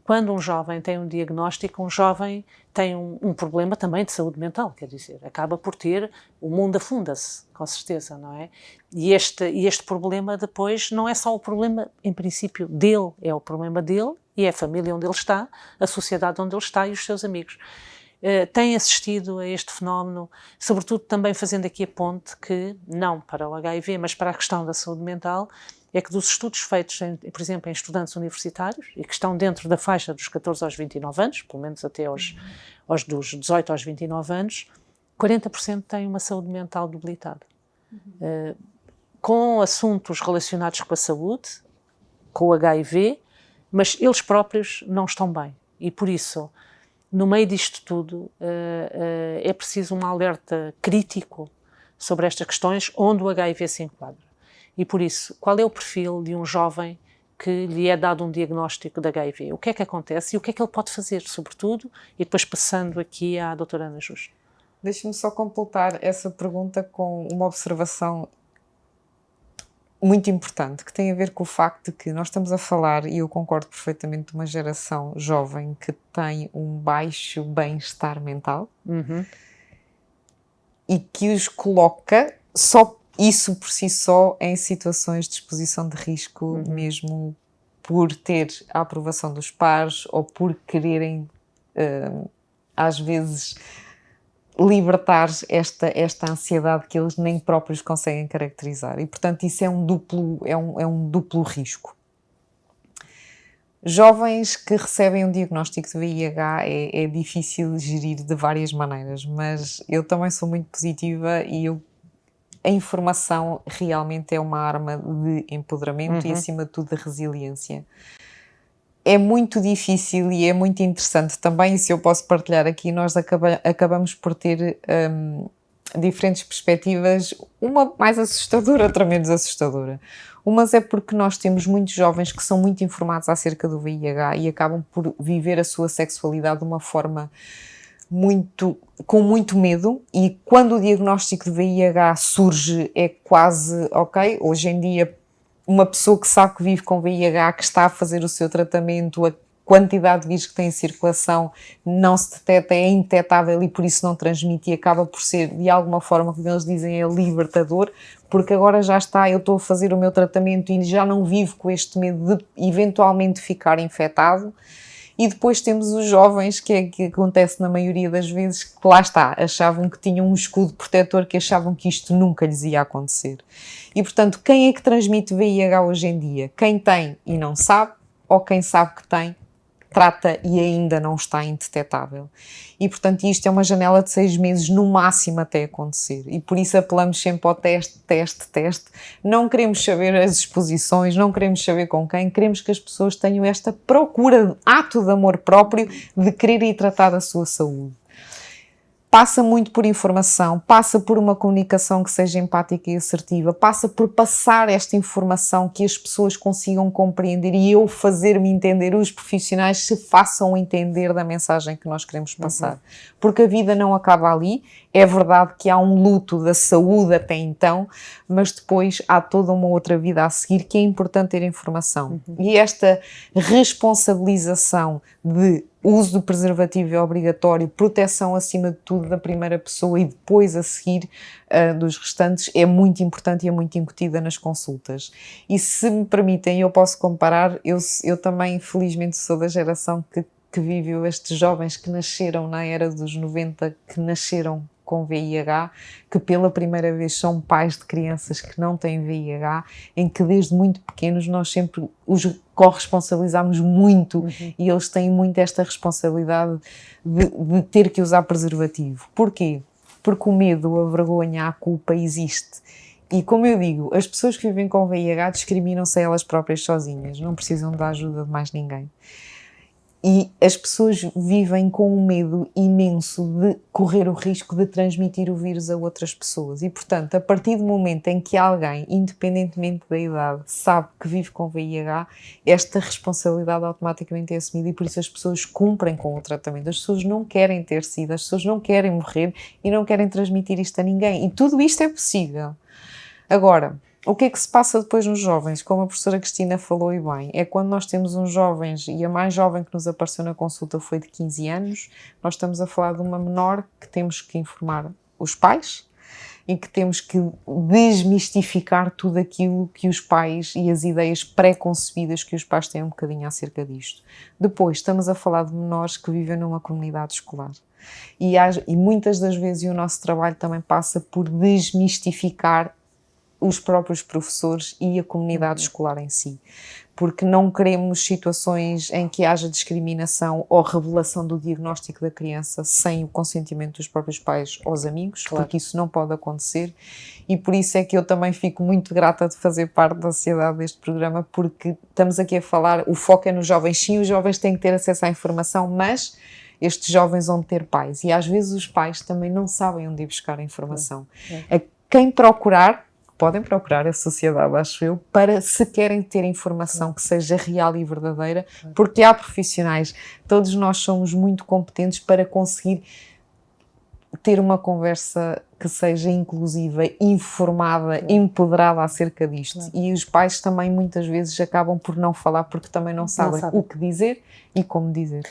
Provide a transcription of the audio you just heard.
quando um jovem tem um diagnóstico, um jovem tem um problema também de saúde mental, quer dizer, acaba por ter, o mundo afunda-se, com certeza, não é? E este problema depois não é só o problema, em princípio, dele, é o problema dele e é a família onde ele está, a sociedade onde ele está e os seus amigos. Tem assistido a este fenómeno, sobretudo também fazendo aqui a ponte que, não para o HIV, mas para a questão da saúde mental, é que dos estudos feitos, por exemplo, em estudantes universitários, e que estão dentro da faixa dos 14 aos 29 anos, pelo menos até aos dos 18 aos 29 anos, 40% têm uma saúde mental debilitada. Com assuntos relacionados com a saúde, com o HIV, mas eles próprios não estão bem. E por isso, no meio disto tudo, é preciso um alerta crítico sobre estas questões, onde o HIV se enquadra. E por isso, qual é o perfil de um jovem que lhe é dado um diagnóstico de HIV? O que é que acontece e o que é que ele pode fazer, sobretudo? E depois passando aqui à doutora Ana Justo. Deixe-me só completar essa pergunta com uma observação muito importante, que tem a ver com o facto de que nós estamos a falar, e eu concordo perfeitamente, de uma geração jovem que tem um baixo bem-estar mental e que os coloca só isso por si só em situações de exposição de risco, mesmo por ter a aprovação dos pares ou por quererem, às vezes, libertar esta ansiedade que eles nem próprios conseguem caracterizar. E, portanto, isso é um duplo risco. Jovens que recebem um diagnóstico de VIH é difícil gerir de várias maneiras, mas eu também sou muito positiva e a informação realmente é uma arma de empoderamento e, acima de tudo, de resiliência. É muito difícil e é muito interessante também, e se eu posso partilhar aqui, nós acabamos por ter diferentes perspectivas, uma mais assustadora, outra menos assustadora. Umas é porque nós temos muitos jovens que são muito informados acerca do VIH e acabam por viver a sua sexualidade de uma forma com muito medo, e quando o diagnóstico de VIH surge é quase, ok, hoje em dia uma pessoa que sabe que vive com VIH, que está a fazer o seu tratamento, a quantidade de vírus que tem em circulação não se detecta, é indetetável e por isso não transmite, e acaba por ser, de alguma forma, como eles dizem, é libertador, porque agora já está, eu estou a fazer o meu tratamento e já não vivo com este medo de eventualmente ficar infectado. E depois temos os jovens, que é que acontece na maioria das vezes, que lá está, achavam que tinham um escudo protetor, que achavam que isto nunca lhes ia acontecer. E, portanto, quem é que transmite VIH hoje em dia? Quem tem e não sabe, ou quem sabe que tem, trata e ainda não está indetetável. E, portanto, isto é uma janela de 6 meses no máximo até acontecer. E por isso apelamos sempre ao teste. Não queremos saber as exposições, não queremos saber com quem, queremos que as pessoas tenham esta procura, ato de amor próprio, de querer ir tratar da sua saúde. Passa muito por informação, passa por uma comunicação que seja empática e assertiva, passa por passar esta informação que as pessoas consigam compreender e eu fazer-me entender, os profissionais se façam entender da mensagem que nós queremos passar. Porque a vida não acaba ali, é verdade que há um luto da saúde até então, mas depois há toda uma outra vida a seguir que é importante ter informação. E esta responsabilização de uso do preservativo é obrigatório, proteção acima de tudo da primeira pessoa e depois a seguir dos restantes é muito importante e é muito incutida nas consultas. E se me permitem, eu posso comparar, eu também felizmente sou da geração que viveu estes jovens que nasceram na era dos 90, que nasceram com VIH, que pela primeira vez são pais de crianças que não têm VIH, em que desde muito pequenos nós sempre os corresponsabilizamos muito e eles têm muito esta responsabilidade de ter que usar preservativo. Porquê? Porque o medo, a vergonha, a culpa existe. E como eu digo, as pessoas que vivem com VIH discriminam-se a elas próprias sozinhas, não precisam da ajuda de mais ninguém. E as pessoas vivem com um medo imenso de correr o risco de transmitir o vírus a outras pessoas. E, portanto, a partir do momento em que alguém, independentemente da idade, sabe que vive com VIH, esta responsabilidade automaticamente é assumida e por isso as pessoas cumprem com o tratamento. As pessoas não querem ter SIDA, as pessoas não querem morrer e não querem transmitir isto a ninguém. E tudo isto é possível. Agora, O que é que se passa depois nos jovens? Como a professora Cristina falou e bem, é quando nós temos uns jovens, e a mais jovem que nos apareceu na consulta foi de 15 anos, nós estamos a falar de uma menor que temos que informar os pais e que temos que desmistificar tudo aquilo que os pais e as ideias pré-concebidas que os pais têm um bocadinho acerca disto. Depois, estamos a falar de menores que vivem numa comunidade escolar. E muitas das vezes o nosso trabalho também passa por desmistificar os próprios professores e a comunidade escolar em si, porque não queremos situações em que haja discriminação ou revelação do diagnóstico da criança sem o consentimento dos próprios pais ou os amigos, claro, porque isso não pode acontecer, e por isso é que eu também fico muito grata de fazer parte da sociedade deste programa, porque estamos aqui a falar, o foco é nos jovens, sim, os jovens têm que ter acesso à informação, mas estes jovens vão ter pais, e às vezes os pais também não sabem onde ir buscar a informação. A quem procurar, podem procurar a sociedade, acho eu, para se querem ter informação que seja real e verdadeira, porque há profissionais, todos nós somos muito competentes para conseguir ter uma conversa que seja inclusiva, informada, empoderada acerca disto. E os pais também muitas vezes acabam por não falar porque também não sabem o que dizer e como dizer.